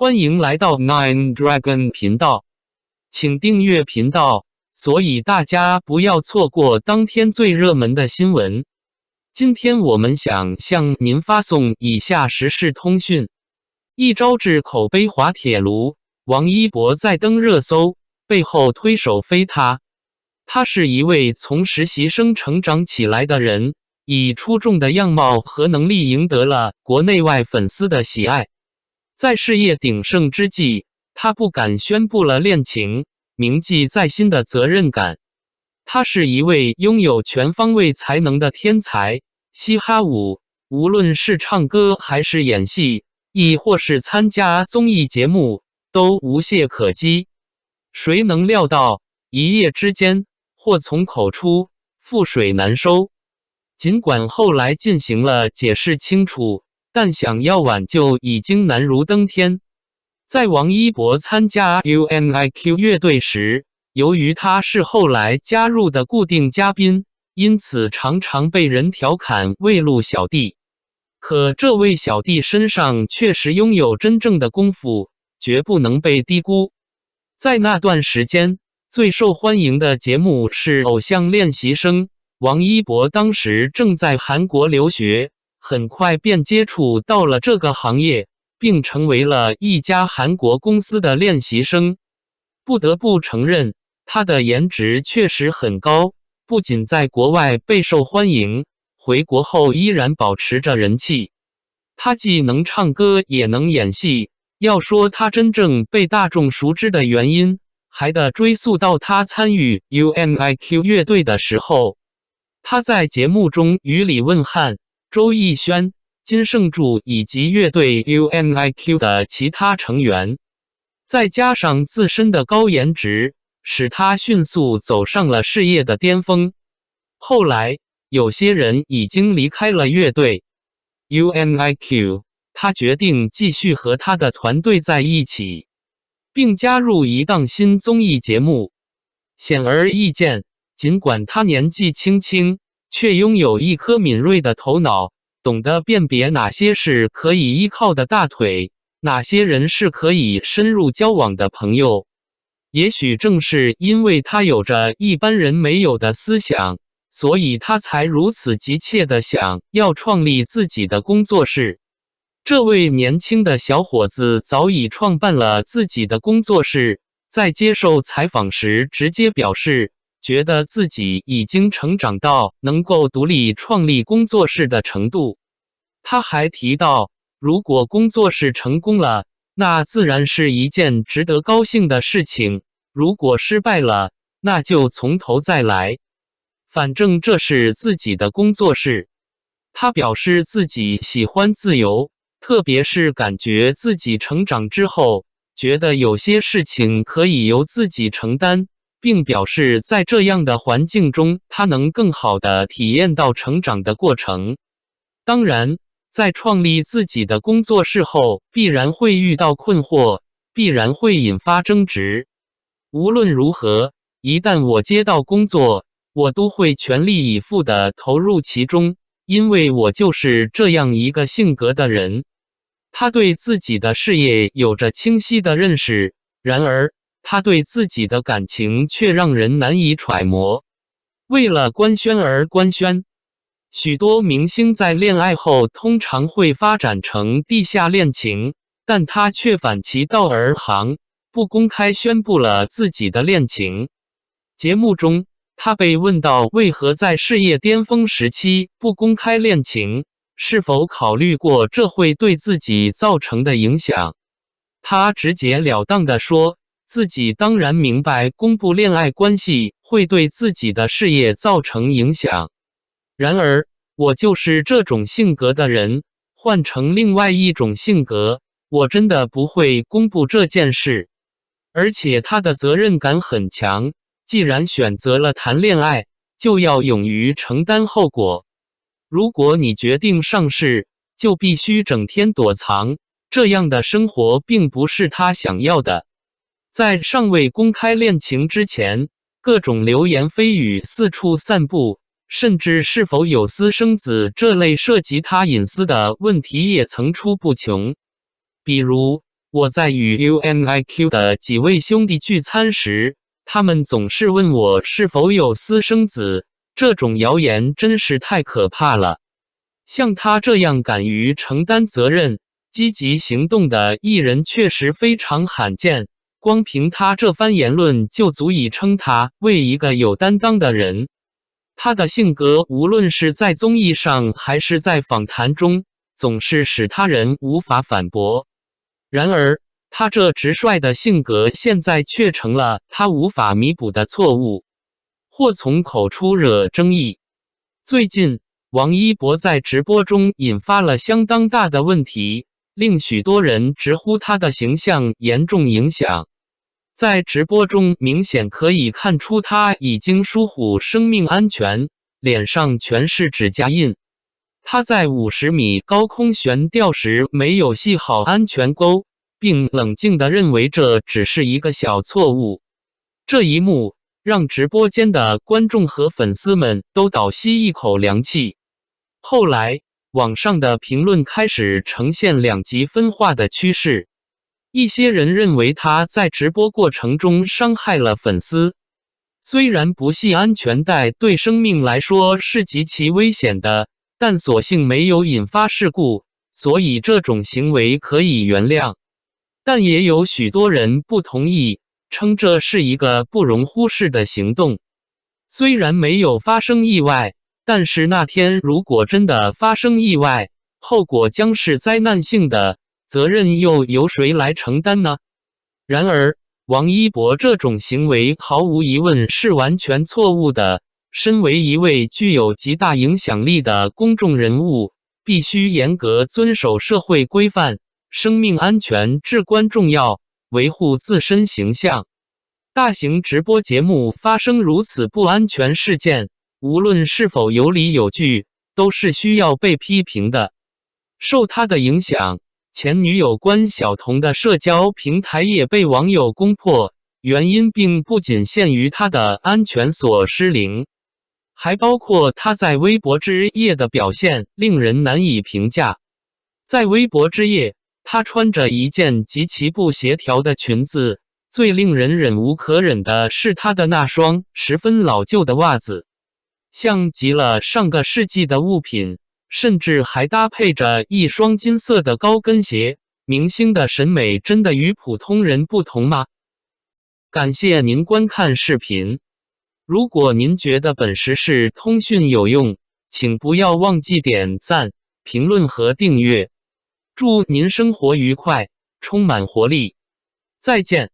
欢迎来到 Nine Dragon 频道，请订阅频道，所以大家不要错过当天最热门的新闻。今天我们想向您发送以下时事通讯：一招致口碑滑铁卢，王一博再登热搜，背后推手非他。他是一位从实习生成长起来的人，以出众的样貌和能力赢得了国内外粉丝的喜爱。在事业鼎盛之际，他不敢宣布了恋情，铭记在心的责任感。他是一位拥有全方位才能的天才，嘻哈舞，无论是唱歌还是演戏，亦或是参加综艺节目，都无懈可击。谁能料到，一夜之间，祸从口出，覆水难收。尽管后来进行了解释清楚，但想要挽救已经难如登天。在王一博参加 UNIQ 乐队时，由于他是后来加入的固定嘉宾，因此常常被人调侃未露小弟。可这位小弟身上确实拥有真正的功夫，绝不能被低估。在那段时间，最受欢迎的节目是《偶像练习生》，王一博当时正在韩国留学，很快便接触到了这个行业，并成为了一家韩国公司的练习生。不得不承认，他的颜值确实很高，不仅在国外备受欢迎，回国后依然保持着人气。他既能唱歌也能演戏，要说他真正被大众熟知的原因，还得追溯到他参与 UNIQ 乐队的时候。他在节目中与李汶翰、周艺轩、金圣柱以及乐队 UNIQ 的其他成员，再加上自身的高颜值，使他迅速走上了事业的巅峰。后来，有些人已经离开了乐队 UNIQ， 他决定继续和他的团队在一起，并加入一档新综艺节目。显而易见，尽管他年纪轻轻，却拥有一颗敏锐的头脑，懂得辨别哪些是可以依靠的大腿，哪些人是可以深入交往的朋友。也许正是因为他有着一般人没有的思想，所以他才如此急切地想要创立自己的工作室。这位年轻的小伙子早已创办了自己的工作室，在接受采访时直接表示，觉得自己已经成长到能够独立创立工作室的程度。他还提到，如果工作室成功了，那自然是一件值得高兴的事情，如果失败了，那就从头再来。反正这是自己的工作室。他表示自己喜欢自由，特别是感觉自己成长之后，觉得有些事情可以由自己承担，并表示在这样的环境中，他能更好地体验到成长的过程。当然，在创立自己的工作室后，必然会遇到困惑，必然会引发争执。无论如何，一旦我接到工作，我都会全力以赴地投入其中，因为我就是这样一个性格的人。他对自己的事业有着清晰的认识，然而他对自己的感情却让人难以揣摩。为了官宣而官宣，许多明星在恋爱后通常会发展成地下恋情，但他却反其道而行，不公开宣布了自己的恋情。节目中，他被问到为何在事业巅峰时期不公开恋情，是否考虑过这会对自己造成的影响。他直截了当地说，自己当然明白公布恋爱关系会对自己的事业造成影响。然而，我就是这种性格的人，换成另外一种性格，我真的不会公布这件事。而且他的责任感很强，既然选择了谈恋爱，就要勇于承担后果。如果你决定上市，就必须整天躲藏，这样的生活并不是他想要的。在尚未公开恋情之前，各种流言蜚语四处散布，甚至是否有私生子这类涉及他隐私的问题也层出不穷。比如，我在与 UNIQ 的几位兄弟聚餐时，他们总是问我是否有私生子，这种谣言真是太可怕了。像他这样敢于承担责任、积极行动的艺人确实非常罕见，光凭他这番言论就足以称他为一个有担当的人。他的性格无论是在综艺上还是在访谈中，总是使他人无法反驳。然而，他这直率的性格现在却成了他无法弥补的错误，祸从口出惹争议。最近，王一博在直播中引发了相当大的问题，令许多人直呼他的形象严重影响。在直播中明显可以看出他已经疏忽生命安全，脸上全是指甲印。他在50米高空悬吊时没有系好安全钩，并冷静地认为这只是一个小错误。这一幕让直播间的观众和粉丝们都倒吸一口凉气。后来，网上的评论开始呈现两极分化的趋势。一些人认为他在直播过程中伤害了粉丝，虽然不系安全带对生命来说是极其危险的，但所幸没有引发事故，所以这种行为可以原谅。但也有许多人不同意，称这是一个不容忽视的行动。虽然没有发生意外，但是那天如果真的发生意外，后果将是灾难性的，责任又由谁来承担呢？然而，王一博这种行为毫无疑问是完全错误的。身为一位具有极大影响力的公众人物，必须严格遵守社会规范，生命安全至关重要，维护自身形象。大型直播节目发生如此不安全事件，无论是否有理有据，都是需要被批评的。受他的影响，前女友关晓彤的社交平台也被网友攻破，原因并不仅限于他的安全锁失灵，还包括他在微博之夜的表现令人难以评价。在微博之夜，他穿着一件极其不协调的裙子，最令人忍无可忍的是他的那双十分老旧的袜子，像极了上个世纪的物品，甚至还搭配着一双金色的高跟鞋。明星的审美真的与普通人不同吗？感谢您观看视频。如果您觉得本时事通讯有用，请不要忘记点赞、评论和订阅。祝您生活愉快，充满活力。再见。